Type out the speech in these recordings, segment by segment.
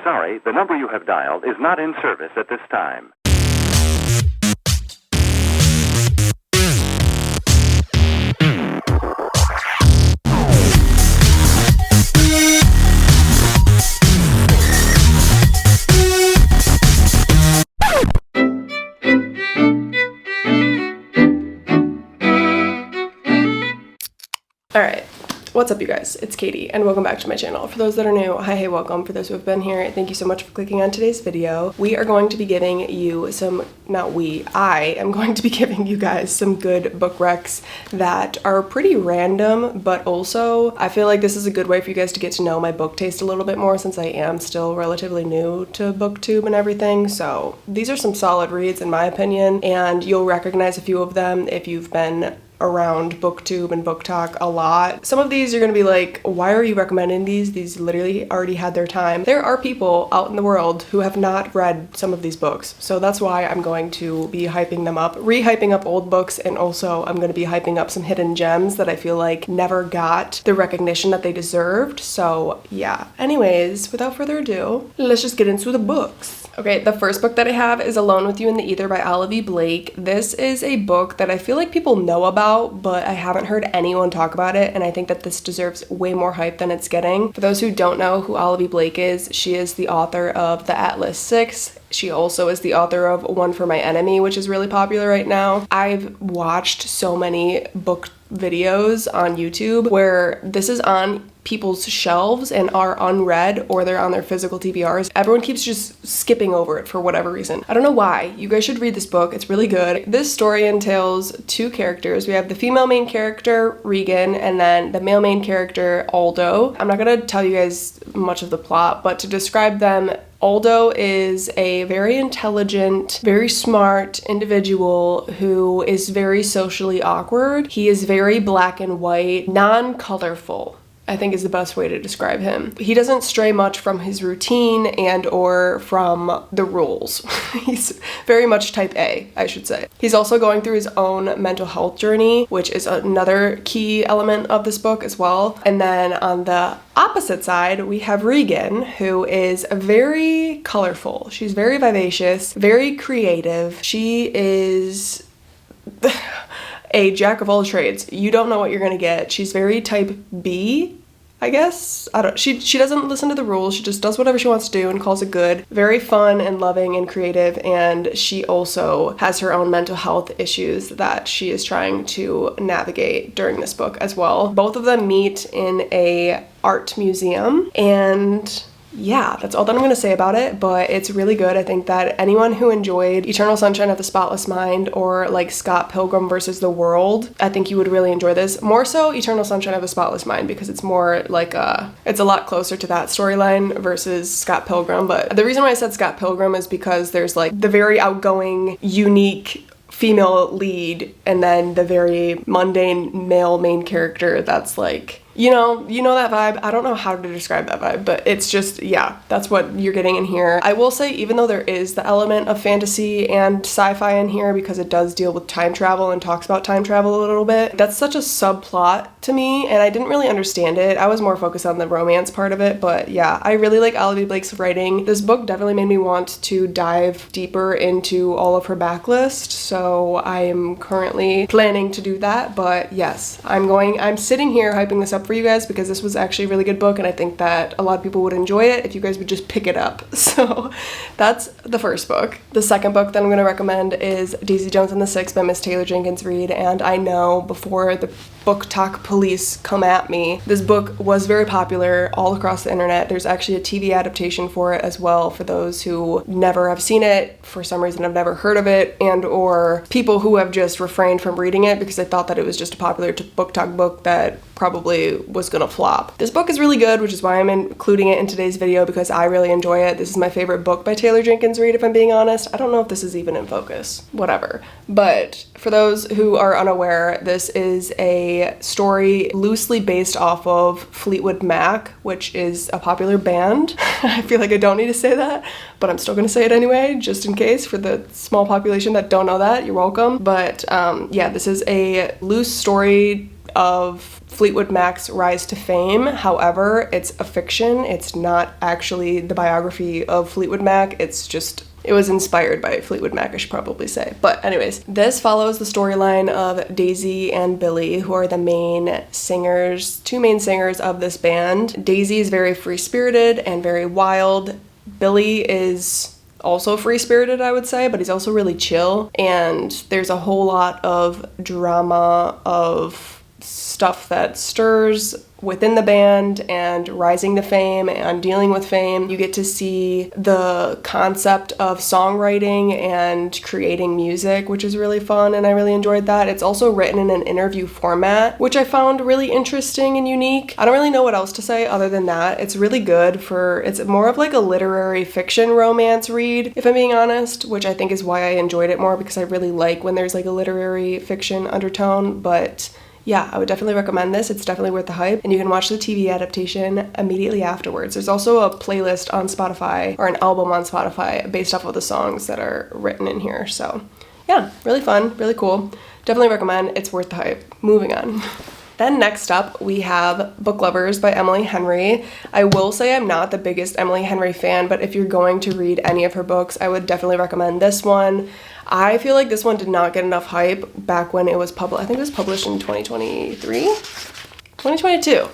sorry, the number you have dialed is not in service at this time. Alright, what's up you guys? It's Katie and welcome back to my channel. For those that are new, hi, hey, welcome. For those who have been here, thank you so much for clicking on today's video. We are going to be giving you I am going to be giving you guys some good book recs that are pretty random, but also I feel like this is a good way for you guys to get to know my book taste a little bit more since I am still relatively new to booktube and everything. So these are some solid reads in my opinion, and you'll recognize a few of them if you've been around booktube and booktok a lot. Some of these you're gonna be like, why are you recommending these? These literally already had their time. There are people out in the world who have not read some of these books, so that's why I'm going to be hyping them up, re-hyping up old books, and also I'm gonna be hyping up some hidden gems that I feel like never got the recognition that they deserved. So yeah, anyways, without further ado, let's just get into the books. Okay, the first book that I have is Alone with You in the Ether by Olivia Blake. This is a book that I feel like people know about, but I haven't heard anyone talk about it, and I think that this deserves way more hype than it's getting. For those who don't know who Olivia Blake is, she is the author of The Atlas Six. She also is the author of One for My Enemy, which is really popular right now. I've watched so many book videos on YouTube where this is on people's shelves and are unread, or they're on their physical TBRs. Everyone keeps just skipping over it for whatever reason. I don't know why. You guys should read this book. It's really good. This story entails two characters. We have the female main character, Regan, and then the male main character, Aldo. I'm not gonna tell you guys much of the plot, but to describe them, Aldo is a very intelligent, very smart individual who is very socially awkward. He is very black and white, non-colorful, I think is the best way to describe him. He doesn't stray much from his routine and or from the rules. He's very much type A, I should say. He's also going through his own mental health journey, which is another key element of this book as well. And then on the opposite side, we have Regan, who is very colorful. She's very vivacious, very creative. She is a jack of all trades. You don't know what you're gonna get. She's very type B, I guess. She doesn't listen to the rules. She just does whatever she wants to do and calls it good. Very fun and loving and creative, and she also has her own mental health issues that she is trying to navigate during this book as well. Both of them meet in a art museum, and yeah, that's all that I'm gonna say about it, but it's really good. I think that anyone who enjoyed Eternal Sunshine of the Spotless Mind or like Scott Pilgrim versus the World, I think you would really enjoy this. More so Eternal Sunshine of the Spotless Mind, because it's more like it's a lot closer to that storyline versus Scott Pilgrim. But the reason why I said Scott Pilgrim is because there's like the very outgoing, unique female lead and then the very mundane male main character that's like, you know that vibe. I don't know how to describe that vibe, but it's just, yeah, that's what you're getting in here. I will say, even though there is the element of fantasy and sci-fi in here, because it does deal with time travel and talks about time travel a little bit, that's such a subplot to me, and I didn't really understand it. I was more focused on the romance part of it, but yeah, I really like Olivia Blake's writing. This book definitely made me want to dive deeper into all of her backlist, so I am currently planning to do that, but yes, I'm sitting here hyping this up for you guys because this was actually a really good book, and I think that a lot of people would enjoy it if you guys would just pick it up. So that's the first book. The second book that I'm going to recommend is Daisy Jones and the Six by Miss Taylor Jenkins Reid, and I know before the booktok police come at me, this book was very popular all across the internet. There's actually a TV adaptation for it as well, for those who never have seen it, for some reason have never heard of it, and or people who have just refrained from reading it because they thought that it was just a popular booktok book that probably was gonna flop. This book is really good, which is why I'm including it in today's video, because I really enjoy it. This is my favorite book by Taylor Jenkins Reid, if I'm being honest. I don't know if this is even in focus, whatever. But for those who are unaware, this is a story loosely based off of Fleetwood Mac, which is a popular band. I feel like I don't need to say that, but I'm still gonna say it anyway, just in case, for the small population that don't know that. You're welcome. But yeah, this is a loose story of Fleetwood Mac's rise to fame. However, it's a fiction. It's not actually the biography of Fleetwood Mac. It was inspired by Fleetwood Mac, I should probably say. But anyways, this follows the storyline of Daisy and Billy, who are the two main singers of this band. Daisy is very free-spirited and very wild. Billy is also free-spirited, I would say, but he's also really chill. And there's a whole lot of drama, of stuff that stirs within the band and rising to fame and dealing with fame. You get to see the concept of songwriting and creating music, which is really fun, and I really enjoyed that. It's also written in an interview format, which I found really interesting and unique. I don't really know what else to say other than that. It's really good it's more of like a literary fiction romance read, if I'm being honest, which I think is why I enjoyed it more, because I really like when there's like a literary fiction undertone. But yeah, I would definitely recommend this. It's definitely worth the hype, and you can watch the TV adaptation immediately afterwards. There's also a playlist on Spotify, or an album on Spotify, based off of the songs that are written in here. So yeah, really fun, really cool. Definitely recommend. It's worth the hype. Moving on. Then next up, we have Book Lovers by Emily Henry. I will say I'm not the biggest Emily Henry fan, but if you're going to read any of her books, I would definitely recommend this one. I feel like this one did not get enough hype back when it was published. I think it was published in 2023? 2022.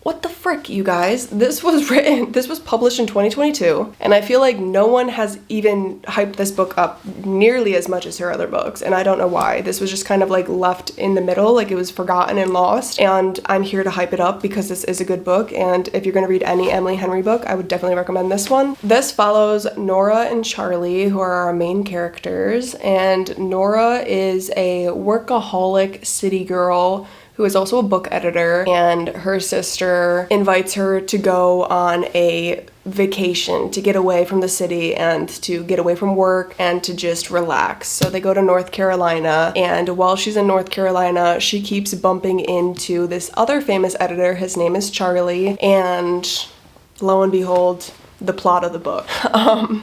What the frick, you guys? This was published in 2022, and I feel like no one has even hyped this book up nearly as much as her other books, and I don't know why. This was just kind of like left in the middle, like it was forgotten and lost, and I'm here to hype it up because this is a good book, and if you're gonna read any Emily Henry book, I would definitely recommend this one. This follows Nora and Charlie, who are our main characters, and Nora is a workaholic city girl who is also a book editor, and her sister invites her to go on a vacation to get away from the city and to get away from work and to just relax. So they go to North Carolina, and while she's in North Carolina, she keeps bumping into this other famous editor. His name is Charlie, and lo and behold, the plot of the book.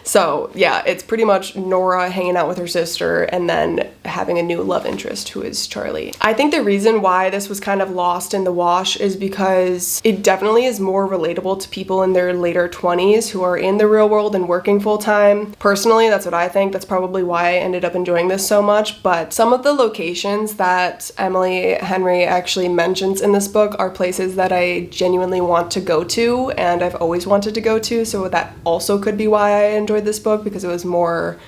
So yeah, it's pretty much Nora hanging out with her sister and then having a new love interest who is Charlie. I think the reason why this was kind of lost in the wash is because it definitely is more relatable to people in their later 20s who are in the real world and working full time. Personally, that's what I think. That's probably why I ended up enjoying this so much. But some of the locations that Emily Henry actually mentions in this book are places that I genuinely want to go to and I've always wanted to go to. So that also could be why I enjoyed this book, because it was more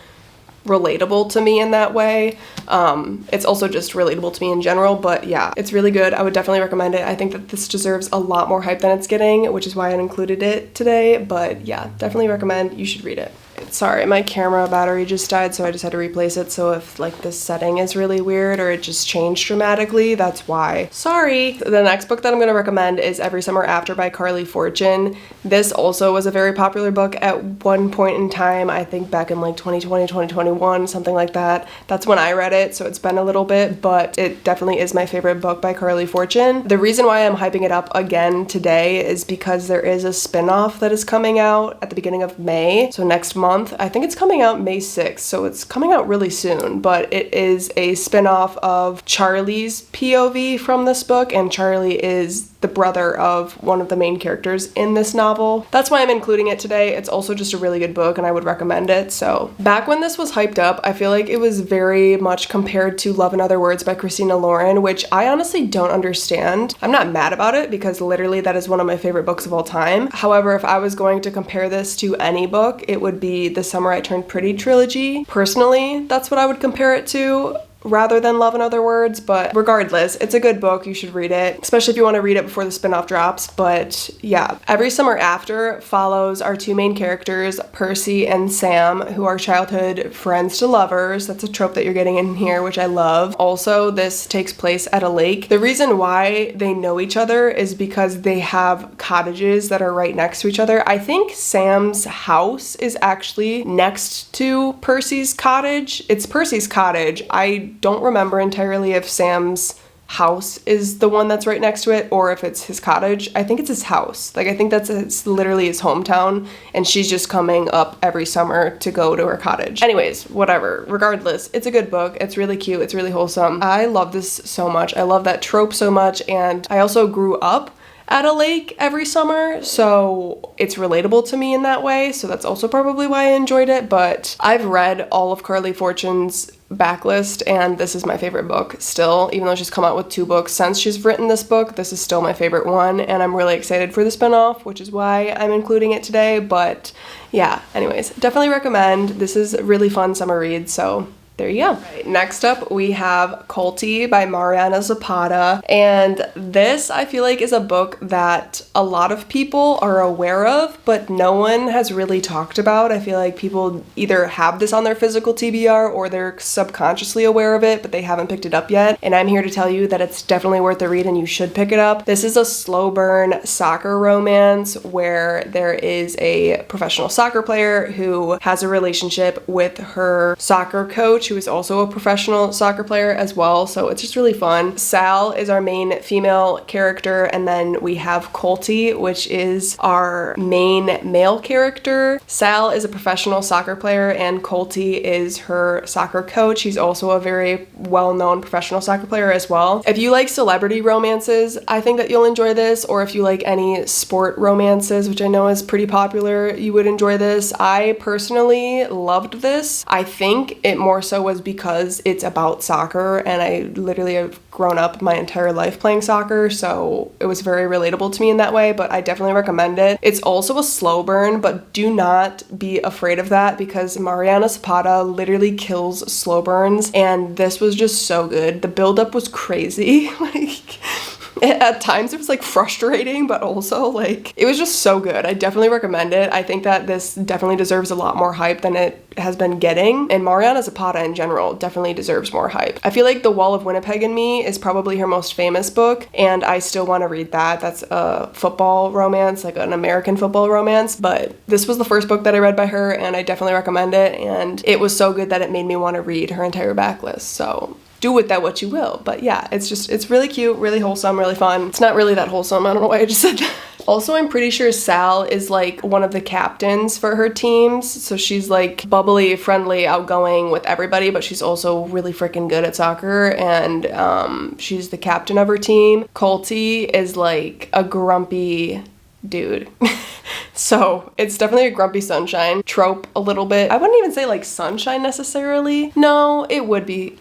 relatable to me in that way. It's also just relatable to me in general, but yeah, it's really good. I would definitely recommend it. I think that this deserves a lot more hype than it's getting, which is why I included it today, but yeah, definitely recommend. You should read it. Sorry, my camera battery just died, so I just had to replace it. So if like this setting is really weird or it just changed dramatically, that's why. Sorry. The next book that I'm going to recommend is Every Summer After by Carly Fortune. This also was a very popular book at one point in time, I think back in like 2020, 2021, something like that. That's when I read it, so it's been a little bit, but it definitely is my favorite book by Carly Fortune. The reason why I'm hyping it up again today is because there is a spin-off that is coming out at the beginning of May, so next month. I think it's coming out May 6th, so it's coming out really soon, but it is a spin-off of Charlie's POV from this book, and Charlie is the brother of one of the main characters in this novel. That's why I'm including it today. It's also just a really good book and I would recommend it. So back when this was hyped up, I feel like it was very much compared to Love and Other Words by Christina Lauren, which I honestly don't understand. I'm not mad about it because literally that is one of my favorite books of all time. However, if I was going to compare this to any book, it would be The Summer I Turned Pretty trilogy. Personally, that's what I would compare it to, rather than Love and Other Words, but regardless, it's a good book. You should read it, especially if you want to read it before the spin-off drops. But yeah, Every Summer After follows our two main characters, Percy and Sam, who are childhood friends to lovers. That's a trope that you're getting in here, which I love. Also, this takes place at a lake. The reason why they know each other is because they have cottages that are right next to each other. I think Sam's house is actually next to Percy's cottage. It's Percy's cottage. I don't remember entirely if Sam's house is the one that's right next to it, or if it's his cottage. I think it's his house. Like, I think it's literally his hometown, and she's just coming up every summer to go to her cottage. Anyways, whatever. Regardless, it's a good book. It's really cute. It's really wholesome. I love this so much. I love that trope so much, and I also grew up at a lake every summer, so it's relatable to me in that way, so that's also probably why I enjoyed it. But I've read all of Carly Fortune's backlist, and this is my favorite book still, even though she's come out with 2 books since she's written this book. This is still my favorite one, and I'm really excited for the spinoff, which is why I'm including it today. But yeah, anyways, definitely recommend. This is a really fun summer read, so there you go. Right, next up, we have Culty by Mariana Zapata, and this I feel like is a book that a lot of people are aware of, but no one has really talked about. I feel like people either have this on their physical TBR or they're subconsciously aware of it, but they haven't picked it up yet, and I'm here to tell you that it's definitely worth the read and you should pick it up. This is a slow burn soccer romance where there is a professional soccer player who has a relationship with her soccer coach, who is also a professional soccer player as well, so it's just really fun. Sal is our main female character, and then we have Culty, which is our main male character. Sal is a professional soccer player, and Culty is her soccer coach. He's also a very well-known professional soccer player as well. If you like celebrity romances, I think that you'll enjoy this, or if you like any sport romances, which I know is pretty popular, you would enjoy this. I personally loved this. I think it more so was because it's about soccer, and I literally have grown up my entire life playing soccer, so it was very relatable to me in that way, but I definitely recommend it. It's also a slow burn, but do not be afraid of that because Mariana Zapata literally kills slow burns, and this was just so good. The buildup was crazy. Like, at times it was like frustrating, but also like it was just so good. I definitely recommend it. I think that this definitely deserves a lot more hype than it has been getting, and Mariana Zapata in general definitely deserves more hype. I feel like The Wall of Winnipeg and Me is probably her most famous book, and I still want to read that. That's a football romance, like an American football romance, but this was the first book that I read by her, and I definitely recommend it, and it was so good that it made me want to read her entire backlist, so do with that what you will. But yeah, it's really cute, really wholesome, really fun. It's not really that wholesome, I don't know why I just said that. Also, I'm pretty sure Sal is like one of the captains for her teams, so she's like bubbly, friendly, outgoing with everybody, but she's also really freaking good at soccer, and she's the captain of her team. Culty is like a grumpy dude. So it's definitely a grumpy sunshine trope a little bit. I wouldn't even say like sunshine necessarily. No, it would be.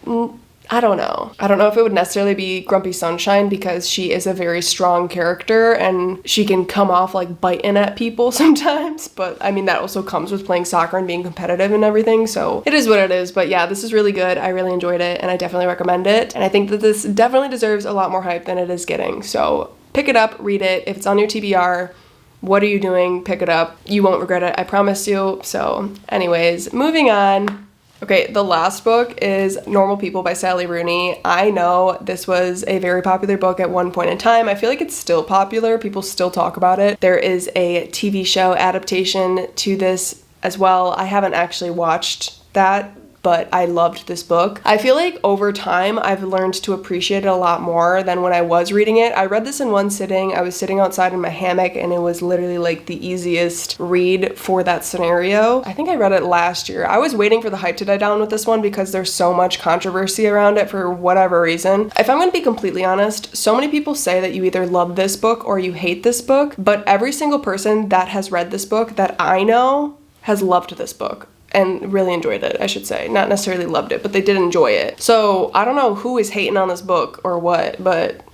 I don't know. I don't know if it would necessarily be Grumpy Sunshine because she is a very strong character and she can come off like biting at people sometimes, but I mean that also comes with playing soccer and being competitive and everything, so it is what it is. But yeah, this is really good. I really enjoyed it and I definitely recommend it, and I think that this definitely deserves a lot more hype than it is getting, so pick it up, read it. If it's on your TBR, what are you doing? Pick it up. You won't regret it, I promise you. So anyways, moving on. Okay, the last book is Normal People by Sally Rooney. I know this was a very popular book at one point in time. I feel like it's still popular. People still talk about it. There is a TV show adaptation to this as well. I haven't actually watched that, but I loved this book. I feel like over time, I've learned to appreciate it a lot more than when I was reading it. I read this in one sitting. I was sitting outside in my hammock, and it was literally like the easiest read for that scenario. I think I read it last year. I was waiting for the hype to die down with this one because there's so much controversy around it for whatever reason. If I'm gonna be completely honest, so many people say that you either love this book or you hate this book, but every single person that has read this book that I know has loved this book. And really enjoyed it, I should say. Not necessarily loved it, but they did enjoy it. So I don't know who is hating on this book or what, but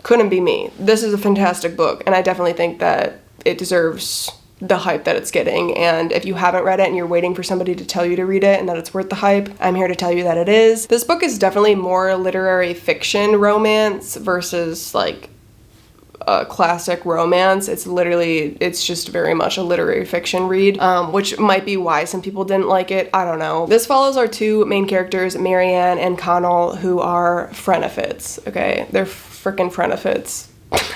couldn't be me. This is a fantastic book, and I definitely think that it deserves the hype that it's getting. And if you haven't read it and you're waiting for somebody to tell you to read it and that it's worth the hype, I'm here to tell you that it is. This book is definitely more literary fiction romance versus like a classic romance. It's just very much a literary fiction read, which might be why some people didn't like it. I don't know. This follows our two main characters, Marianne and Connell, who are frenefits, okay? They're freaking frenefits.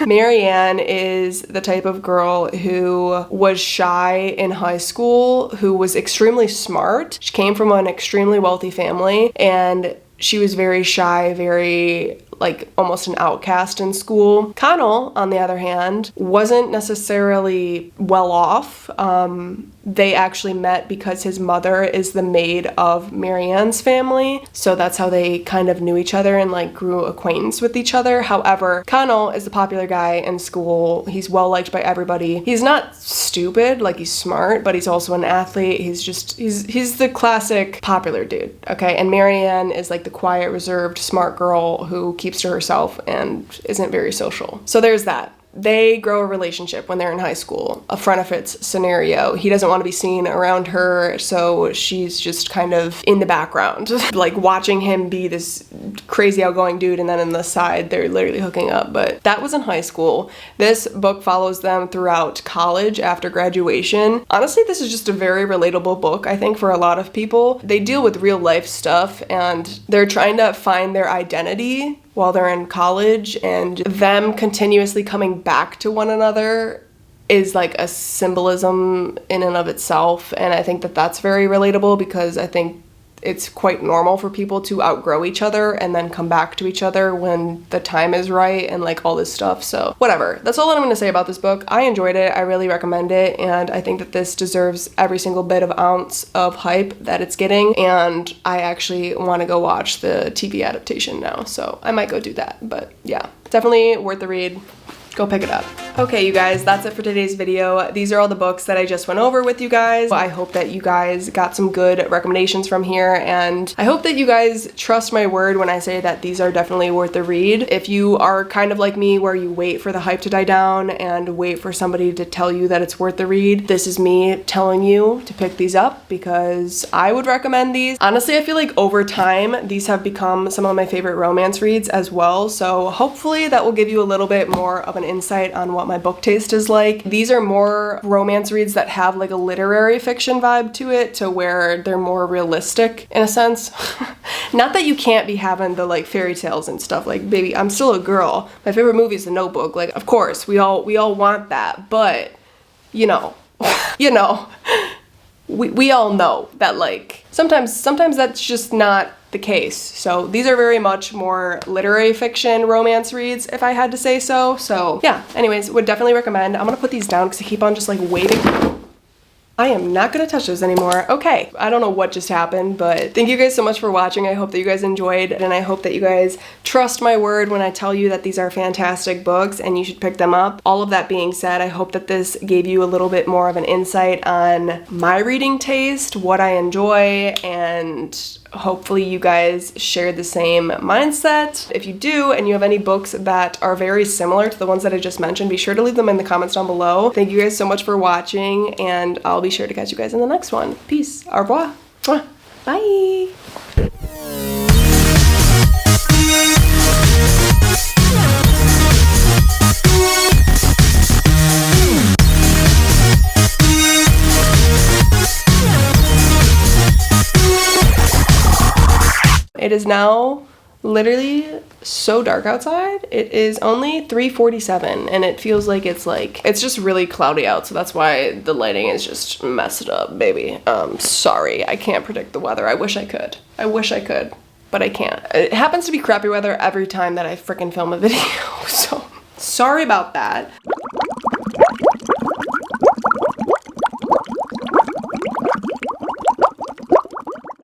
Marianne is the type of girl who was shy in high school, who was extremely smart. She came from an extremely wealthy family, and she was very shy, very like almost an outcast in school. Connell, on the other hand, wasn't necessarily well off. They actually met because his mother is the maid of Marianne's family, so that's how they kind of knew each other and like grew acquaintance with each other. However, Connell is the popular guy in school. He's well liked by everybody. He's not stupid, like he's smart, but he's also an athlete. He's the classic popular dude, okay? And Marianne is like the quiet, reserved, smart girl who keeps to herself and isn't very social. So there's that. They grow a relationship when they're in high school, a friend of its scenario. He doesn't want to be seen around her, so she's just kind of in the background, like watching him be this crazy outgoing dude, and then on the side, they're literally hooking up. But that was in high school. This book follows them throughout college after graduation. Honestly, this is just a very relatable book, I think, for a lot of people. They deal with real life stuff, and they're trying to find their identity while they're in college, and them continuously coming back to one another is like a symbolism in and of itself. And I think that that's very relatable, because I think it's quite normal for people to outgrow each other and then come back to each other when the time is right and like all this stuff. So whatever, that's all that I'm going to say about this book. I enjoyed it. I really recommend it, and I think that this deserves every single bit of ounce of hype that it's getting, and I actually want to go watch the TV adaptation now, so I might go do that. But yeah, definitely worth the read. Go pick it up. Okay, you guys, that's it for today's video. These are all the books that I just went over with you guys. I hope that you guys got some good recommendations from here, and I hope that you guys trust my word when I say that these are definitely worth the read. If you are kind of like me, where you wait for the hype to die down and wait for somebody to tell you that it's worth the read, this is me telling you to pick these up, because I would recommend these. Honestly, I feel like over time, these have become some of my favorite romance reads as well, so hopefully that will give you a little bit more of an insight on what my book taste is like. These are more romance reads that have like a literary fiction vibe to it, to where they're more realistic in a sense. Not that you can't be having the like fairy tales and stuff, like baby, I'm still a girl. My favorite movie is The Notebook. Like, of course, we all want that, but you know, we all know that like sometimes that's just not the case. So these are very much more literary fiction romance reads, if I had to say so. So yeah, anyways, would definitely recommend. I'm gonna put these down because I keep on just like waving. I am not gonna touch those anymore. Okay, I don't know what just happened, but thank you guys so much for watching. I hope that you guys enjoyed, and I hope that you guys trust my word when I tell you that these are fantastic books and you should pick them up. All of that being said, I hope that this gave you a little bit more of an insight on my reading taste, what I enjoy, and hopefully you guys share the same mindset. If you do, and you have any books that are very similar to the ones that I just mentioned, be sure to leave them in the comments down below. Thank you guys so much for watching, and I'll be sure to catch you guys in the next one. Peace. Au revoir. Bye. It is now literally so dark outside. It is only 3:47 and it feels like it's just really cloudy out, so that's why the lighting is just messed up, baby. Sorry, I can't predict the weather. I wish I could, but I can't. It happens to be crappy weather every time that I freaking film a video, so sorry about that.